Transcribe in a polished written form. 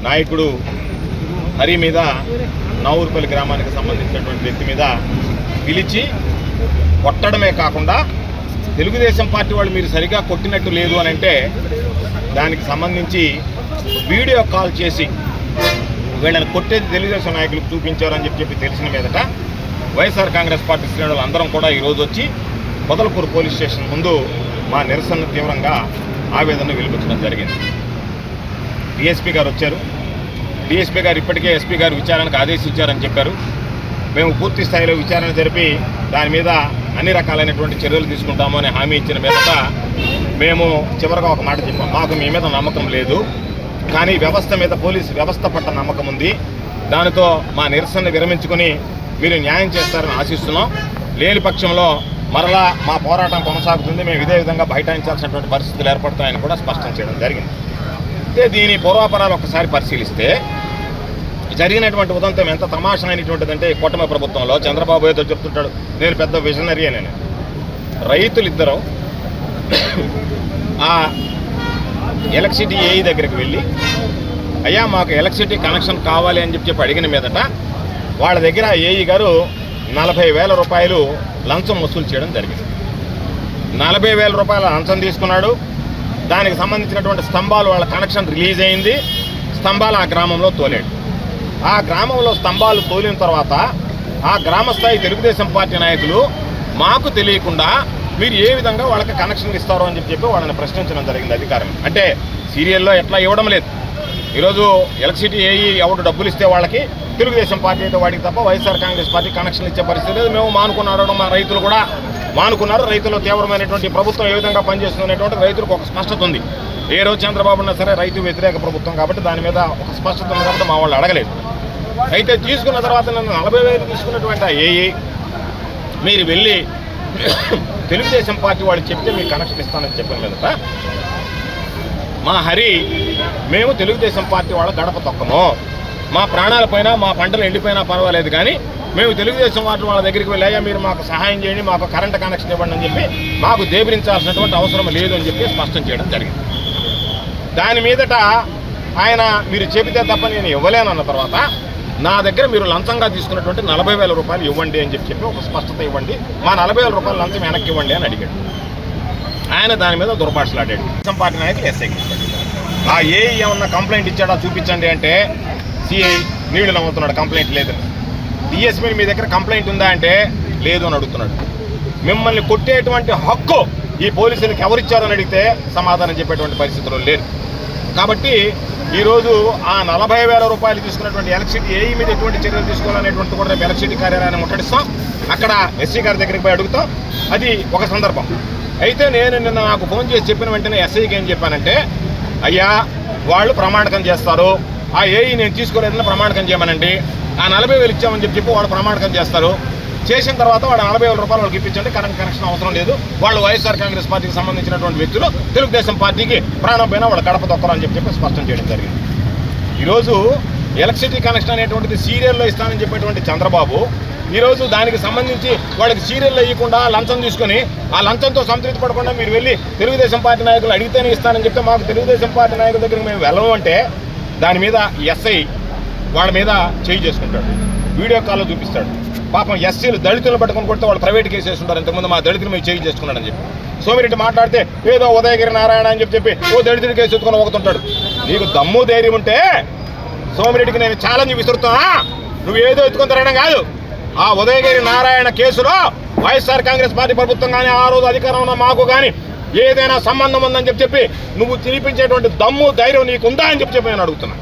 నాయకుడు హరి మీద నావూరుపల్లి గ్రామానికి సంబంధించినటువంటి వ్యక్తి మీద పిలిచి కొట్టడమే కాకుండా తెలుగుదేశం పార్టీ వాళ్ళు మీరు సరిగా కొట్టినట్టు లేదు అని అంటే దానికి సంబంధించి వీడియో కాల్ చేసి వీళ్ళని కొట్టేది తెలుగుదేశం నాయకులకు చూపించారని చెప్పి తెలిసిన మీదట వైఎస్ఆర్ కాంగ్రెస్ పార్టీ శ్రేణులు అందరం కూడా ఈరోజు వచ్చి పొదలకూరు పోలీస్ స్టేషన్ ముందు మా నిరసన తీవ్రంగా ఆవేదన వెలిపించడం జరిగింది. డిఎస్పీ గారు వచ్చారు. డిఎస్పీ గారు ఇప్పటికే ఎస్పీ గారు విచారణకు ఆదేశించారని చెప్పారు. మేము పూర్తి స్థాయిలో విచారణ జరిపి దాని మీద అన్ని రకాలైనటువంటి చర్యలు తీసుకుంటాము అని హామీ ఇచ్చిన మీదట మేము చివరిగా ఒక మాట చెప్పాం. మాకు మీ మీద నమ్మకం లేదు, కానీ వ్యవస్థ మీద పోలీసు వ్యవస్థ పట్ల నమ్మకం ఉంది. దానితో మా నిరసన విరమించుకొని మీరు న్యాయం చేస్తారని ఆశిస్తున్నాం. లేని పక్షంలో మరలా మా పోరాటం కొనసాగుతుంది. మేము ఇదే విధంగా బైఠాయించాల్సినటువంటి పరిస్థితులు ఏర్పడతాయని కూడా స్పష్టం చేయడం జరిగింది. అయితే దీని పూర్వాపరాలు ఒకసారి పరిశీలిస్తే జరిగినటువంటి ఉదంతం ఎంత తమాషా అయినటువంటిదంటే కూటమి ప్రభుత్వంలో చంద్రబాబు ఏదో చెప్తుంటాడు, నేను పెద్ద విజనరీ అని. రైతులిద్దరూ ఆ ఎలక్ట్రిసిటీ ఏఈ దగ్గరికి వెళ్ళి అయ్యా మాకు ఎలక్ట్రిసిటీ కనెక్షన్ కావాలి అని చెప్పి అడిగిన మీదట వాళ్ళ దగ్గర ఏఈ గారు 40,000 రూపాయలు లంచం వసూలు చేయడం జరిగింది. 40,000 రూపాయల లంచం తీసుకున్నాడు. దానికి సంబంధించినటువంటి స్తంభాలు వాళ్ళ కనెక్షన్ రిలీజ్ అయింది. స్తంభాలు ఆ గ్రామంలో తోలాడు. ఆ గ్రామంలో స్తంభాలు తోలిన తర్వాత ఆ గ్రామస్థాయి తెలుగుదేశం పార్టీ నాయకులు మాకు తెలియకుండా మీరు ఏ విధంగా వాళ్ళకి కనెక్షన్ ఇస్తారో అని చెప్పి వాళ్ళని ప్రశ్నించడం జరిగింది అధికారం. అంటే సీరియల్లో ఎట్లా ఇవ్వడం లేదు. ఈరోజు ఎలక్ట్రిసిటీ ఏఈ ఎవరు డబ్బులు ఇస్తే వాళ్ళకి తెలుగుదేశం పార్టీ అయితే వాడికి తప్ప వైఎస్ఆర్ కాంగ్రెస్ పార్టీ కనెక్షన్ ఇచ్చే పరిస్థితి లేదు. మేము మానుకున్నాడు, మా రైతులు కూడా మానుకున్నారు. రైతులు తీవ్రమైనటువంటి ప్రభుత్వం ఏ విధంగా పనిచేస్తున్నటువంటి రైతులకు ఒక స్పష్టత ఉంది. ఏ రోజు చంద్రబాబు ఉన్నా సరే రైతు వ్యతిరేక ప్రభుత్వం కాబట్టి దాని మీద ఒక స్పష్టత ఉంది కాబట్టి మా వాళ్ళు అడగలేదు. అయితే తీసుకున్న తర్వాత నన్ను 40,000 తీసుకున్నటువంటి ఆ ఏఈ మీరు వెళ్ళి తెలుగుదేశం పార్టీ వాళ్ళు చెప్తే మీకు కనెక్షన్ ఇస్తానని చెప్పిన మీదట మా హరి మేము తెలుగుదేశం పార్టీ వాళ్ళ గడప తొక్కము, మా ప్రాణాలపైన మా పంటలు ఎండిపోయినా పర్వాలేదు, కానీ మేము తెలుగుదేశం పార్టీ వాళ్ళ దగ్గరికి వెళ్ళాయా మీరు మాకు సహాయం చేయండి, మాకు కరెంట్ కనెక్షన్ ఇవ్వండి అని చెప్పి మాకు దేబరించాల్సినటువంటి అవసరం లేదు అని చెప్పి స్పష్టం చేయడం జరిగింది. దాని మీదట ఆయన మీరు చెబితే తప్ప నేను ఇవ్వలేనన్న తర్వాత నా దగ్గర మీరు లంచంగా తీసుకున్నటువంటి 40,000 రూపాయలు ఇవ్వండి అని చెప్పి ఒక స్పష్టత ఇవ్వండి, మా 40,000 రూపాయలు లంచం వెనక్కి ఇవ్వండి అని అడిగాడు. ఆయన దాని మీద దుర్భాషలాడాడు. తెలుగుదేశం పార్టీ నాయకులు ఎస్ఐకి ఆ ఏఈ ఏమన్నా కంప్లైంట్ ఇచ్చాడా చూపించండి అంటే సిఐ నీళ్లు నమ్ముతున్నాడు, కంప్లైంట్ లేదని. డిఎస్పీ మీ దగ్గర కంప్లైంట్ ఉందా అంటే లేదు అని అడుగుతున్నాడు. మిమ్మల్ని కొట్టేటువంటి హక్కు ఈ పోలీసులకు ఎవరిచ్చారని అడిగితే సమాధానం చెప్పేటువంటి పరిస్థితుల్లో లేదు. కాబట్టి ఈరోజు ఆ 40,000 రూపాయలు తీసుకున్నటువంటి ఎలక్ట్రిసిటీ ఏఈ మీద ఎటువంటి చర్యలు తీసుకోవాలనేటువంటి కూడా రేపు ఎలక్ట్రిసిటీ కార్యాలయాన్ని ముట్టడిస్తాం. అక్కడ ఎస్సీ గారి దగ్గరికి పోయి అడుగుతాం. అది ఒక సందర్భం. అయితే నేను నిన్న నాకు ఫోన్ చేసి చెప్పిన వెంటనే ఎస్ఐకి ఏం చెప్పానంటే అయ్యా వాళ్ళు ప్రమాణకం చేస్తారు, ఆ ఏఈ నేను తీసుకోలేదని ప్రమాణకం చేయమనండి, ఆ 40,000 ఇచ్చామని చెప్పి వాళ్ళు ప్రమాణకం చేస్తారు. చేసిన తర్వాత వాడు 40,000 రూపాయలు వాళ్ళకి ఇప్పించండి, కరెంట్ కనెక్షన్ అవసరం లేదు. వాళ్ళు వైఎస్ఆర్ కాంగ్రెస్ పార్టీకి సంబంధించినటువంటి వ్యక్తులు తెలుగుదేశం పార్టీకి ప్రాణం పైన వాళ్ళు గడప తొక్కరు అని చెప్పి స్పష్టం చేయడం జరిగింది. ఈరోజు ఎలక్ట్రిసిటీ కనెక్షన్ అనేటువంటిది సీరియల్లో ఇస్తానని చెప్పేటువంటి చంద్రబాబు ఈరోజు దానికి సంబంధించి వాళ్ళకి సీరియల్లో ఇవ్వకుండా లంచం తీసుకొని ఆ లంచంతో సంతృప్తి పడకుండా మీరు వెళ్ళి తెలుగుదేశం పార్టీ నాయకులు అడిగితేనే ఇస్తానని చెప్తే మాకు తెలుగుదేశం పార్టీ నాయకుల దగ్గరికి మేము వెళ్ళము అంటే దాని మీద ఎస్ఐ వాళ్ళ మీద చేయి చేసుకుంటాడు, వీడియో కాల్లో చూపిస్తాడు. పాపం ఎస్సీలు దళితులను పట్టుకొని కొడితే వాళ్ళు ప్రైవేట్ కేసు వేస్తుంటారు. ఇంతకుముందు మా దళితులు మేము చేయి చేసుకున్నాడని చెప్పి సోమిరెడ్డి మాట్లాడితే ఏదో ఉదయగిరి నారాయణ అని చెప్పి ఓ దళితుడి కేసు ఎత్తుకొని ఒకతుంటాడు. నీకు దమ్ము ధైర్యం ఉంటే సోమిరెడ్డికి నేను ఛాలెంజ్ విసురుతున్నా, నువ్వు ఏదో ఎత్తుకొని తిరగడం కాదు. ఆ ఉదయగిరి నారాయణ కేసులో వైఎస్ఆర్ కాంగ్రెస్ పార్టీ ప్రభుత్వం కానీ ఆ రోజు అధికారం ఉన్న మాకు కానీ ఏదైనా సంబంధం ఉందని చెప్పి నువ్వు తినిపించేటువంటి దమ్ము ధైర్యం నీకుందా అని చెప్పి నేను అడుగుతున్నా.